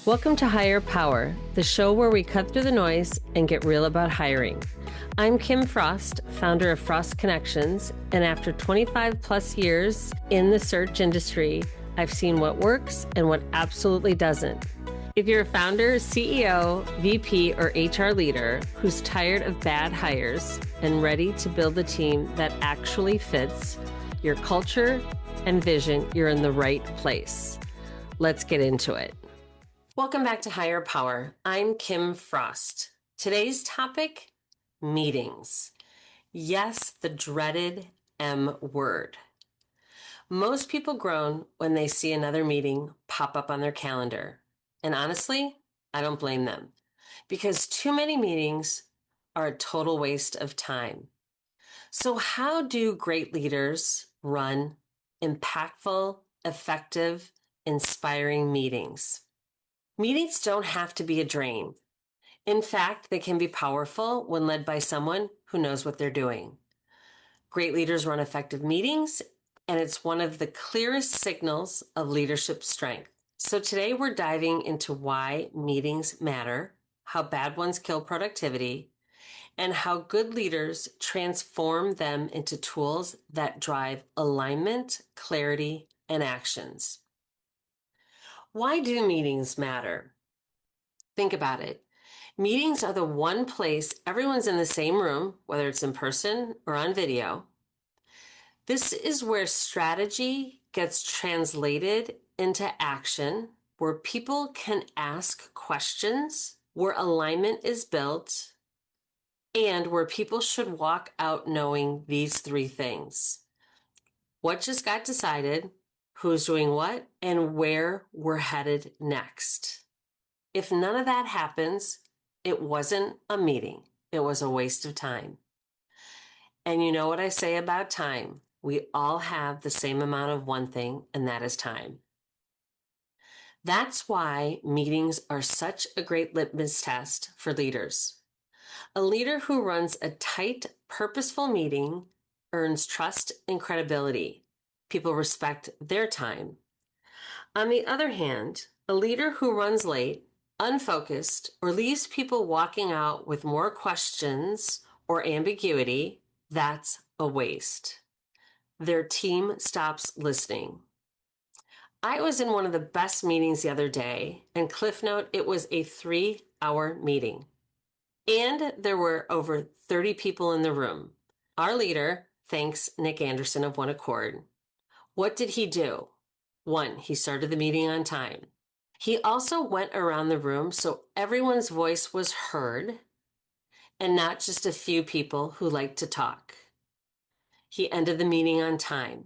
Welcome to Hire Power, the show where we cut through the noise and get real about hiring. I'm Kim Frost, founder of Frost Connections, and after 25 plus years in the search industry, I've seen what works and what absolutely doesn't. If you're a founder, CEO, VP, or HR leader who's tired of bad hires and ready to build a team that actually fits your culture and vision, you're in the right place. Let's get into it. Welcome back to Hire Power. I'm Kim Frost. Today's topic, meetings. Yes, the dreaded M word. Most people groan when they see another meeting pop up on their calendar. And honestly, I don't blame them, because too many meetings are a total waste of time. So how do great leaders run impactful, effective, inspiring meetings? Meetings don't have to be a drain. In fact, they can be powerful when led by someone who knows what they're doing. Great leaders run effective meetings, and it's one of the clearest signals of leadership strength. So today we're diving into why meetings matter, how bad ones kill productivity, and how good leaders transform them into tools that drive alignment, clarity, and actions. Why do meetings matter? Think about it. Meetings are the one place everyone's in the same room, whether it's in person or on video. This is where strategy gets translated into action, where people can ask questions, where alignment is built, and where people should walk out knowing these three things: what just got decided, who's doing what, and where we're headed next. If none of that happens, it wasn't a meeting. It was a waste of time. And you know what I say about time? We all have the same amount of one thing, and that is time. That's why meetings are such a great litmus test for leaders. A leader who runs a tight, purposeful meeting earns trust and credibility. People respect their time. On the other hand, a leader who runs late, unfocused, or leaves people walking out with more questions or ambiguity, that's a waste. Their team stops listening. I was in one of the best meetings the other day, and Cliff Note, it was a 3-hour meeting. And there were over 30 people in the room. Our leader thanks Nick Anderson of One Accord. What did he do? 1, he started the meeting on time. He also went around the room so everyone's voice was heard and not just a few people who like to talk. He ended the meeting on time.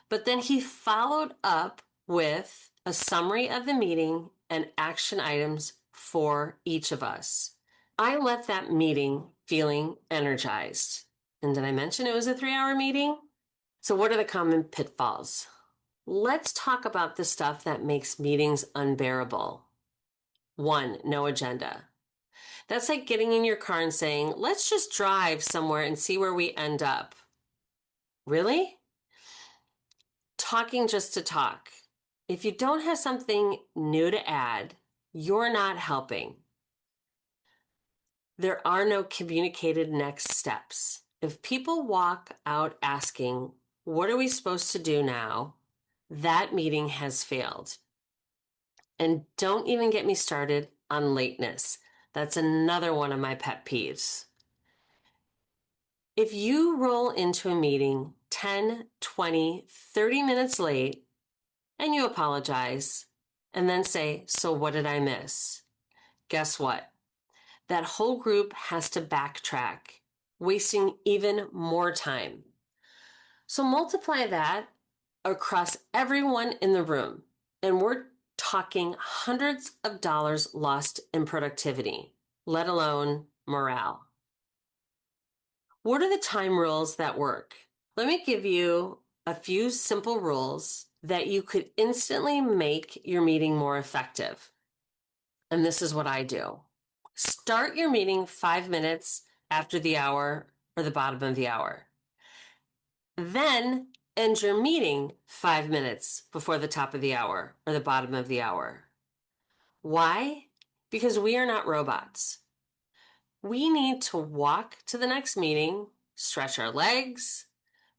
But then he followed up with a summary of the meeting and action items for each of us. I left that meeting feeling energized. And did I mention it was a 3-hour meeting? So what are the common pitfalls? Let's talk about the stuff that makes meetings unbearable. 1, no agenda. That's like getting in your car and saying, let's just drive somewhere and see where we end up. Really? Talking just to talk. If you don't have something new to add, you're not helping. There are no communicated next steps. If people walk out asking, what are we supposed to do now? That meeting has failed. And don't even get me started on lateness. That's another one of my pet peeves. If you roll into a meeting 10, 20, 30 minutes late and you apologize and then say, so what did I miss? Guess what? That whole group has to backtrack, wasting even more time. So multiply that across everyone in the room, and we're talking hundreds of dollars lost in productivity, let alone morale. What are the time rules that work? Let me give you a few simple rules that you could instantly make your meeting more effective. And this is what I do. Start your meeting 5 minutes after the hour or the bottom of the hour. Then end your meeting 5 minutes before the top of the hour or the bottom of the hour. Why? Because we are not robots. We need to walk to the next meeting, stretch our legs,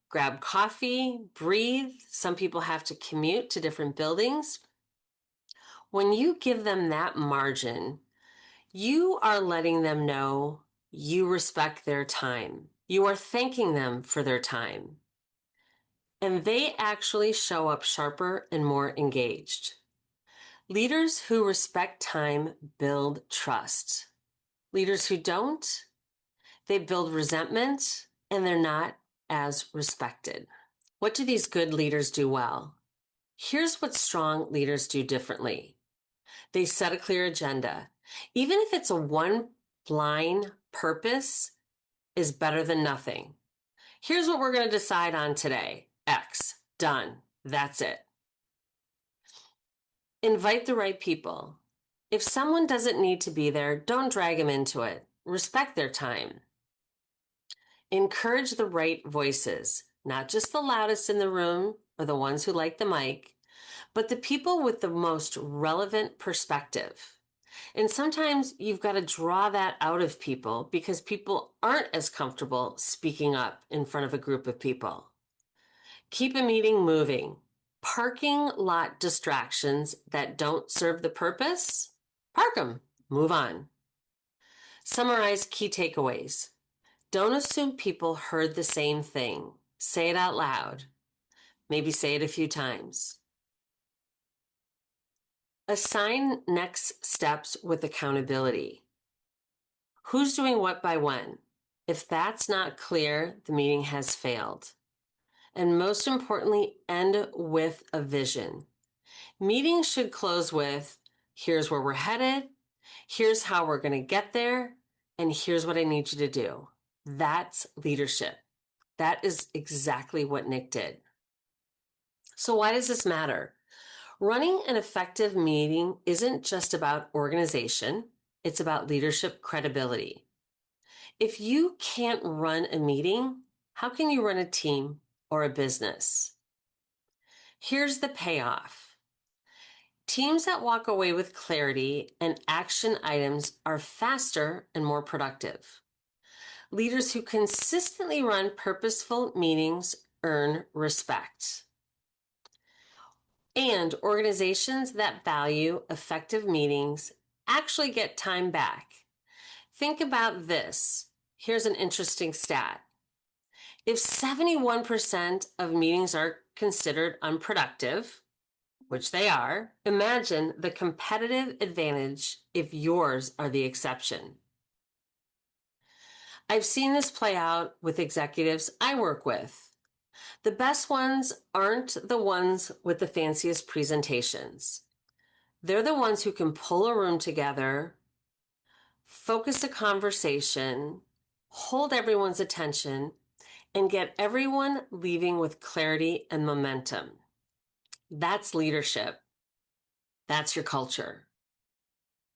grab coffee, breathe. Some people have to commute to different buildings. When you give them that margin, you are letting them know you respect their time. You are thanking them for their time. And they actually show up sharper and more engaged. Leaders who respect time build trust. Leaders who don't, they build resentment and they're not as respected. What do these good leaders do well? Here's what strong leaders do differently. They set a clear agenda. Even if it's a one-line purpose is better than nothing. Here's what we're going to decide on today. X. Done. That's it. Invite the right people. If someone doesn't need to be there, don't drag them into it. Respect their time. Encourage the right voices, not just the loudest in the room or the ones who like the mic, but the people with the most relevant perspective. And sometimes you've got to draw that out of people because people aren't as comfortable speaking up in front of a group of people. Keep a meeting moving. Parking lot distractions that don't serve the purpose, park them, move on. Summarize key takeaways. Don't assume people heard the same thing. Say it out loud. Maybe say it a few times. Assign next steps with accountability. Who's doing what by when? If that's not clear, the meeting has failed. And most importantly, end with a vision. Meetings should close with, here's where we're headed, here's how we're going to get there, and here's what I need you to do. That's leadership. That is exactly what Nick did. So why does this matter? Running an effective meeting isn't just about organization, it's about leadership credibility. If you can't run a meeting, how can you run a team or a business? Here's the payoff. Teams that walk away with clarity and action items are faster and more productive. Leaders who consistently run purposeful meetings earn respect. And organizations that value effective meetings actually get time back. Think about this. Here's an interesting stat. If 71% of meetings are considered unproductive, which they are, imagine the competitive advantage if yours are the exception. I've seen this play out with executives I work with. The best ones aren't the ones with the fanciest presentations. They're the ones who can pull a room together, focus a conversation, hold everyone's attention, and get everyone leaving with clarity and momentum. That's leadership. That's your culture.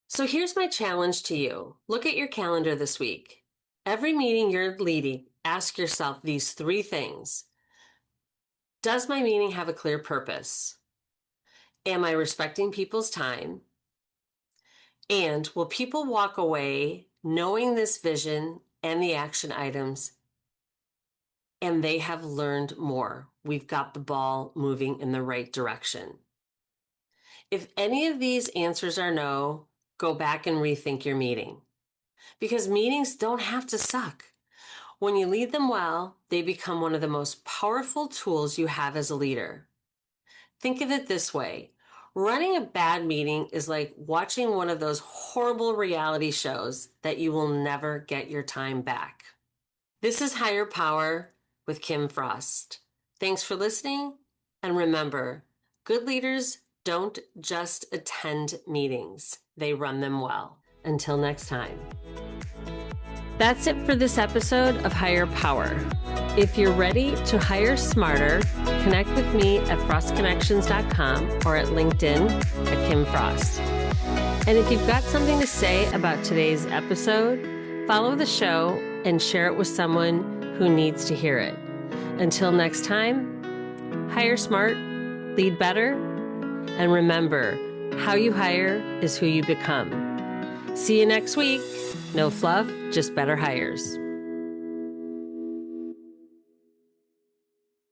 So here's my challenge to you. Look at your calendar this week. Every meeting you're leading, ask yourself these three things. Does my meeting have a clear purpose? Am I respecting people's time? And will people walk away knowing this vision and the action items, and they have learned more? We've got the ball moving in the right direction. If any of these answers are no, go back and rethink your meeting. Because meetings don't have to suck. When you lead them well, they become one of the most powerful tools you have as a leader. Think of it this way. Running a bad meeting is like watching one of those horrible reality shows that you will never get your time back. This is Higher Power with Kim Frost. Thanks for listening. And remember, good leaders don't just attend meetings, they run them well. Until next time. That's it for this episode of Higher Power. If you're ready to hire smarter, connect with me at frostconnections.com or at LinkedIn at Kim Frost. And if you've got something to say about today's episode, follow the show and share it with someone who needs to hear it. Until next time, hire smart, lead better, and remember, How you hire is who you become. See you next week. No fluff, just better hires.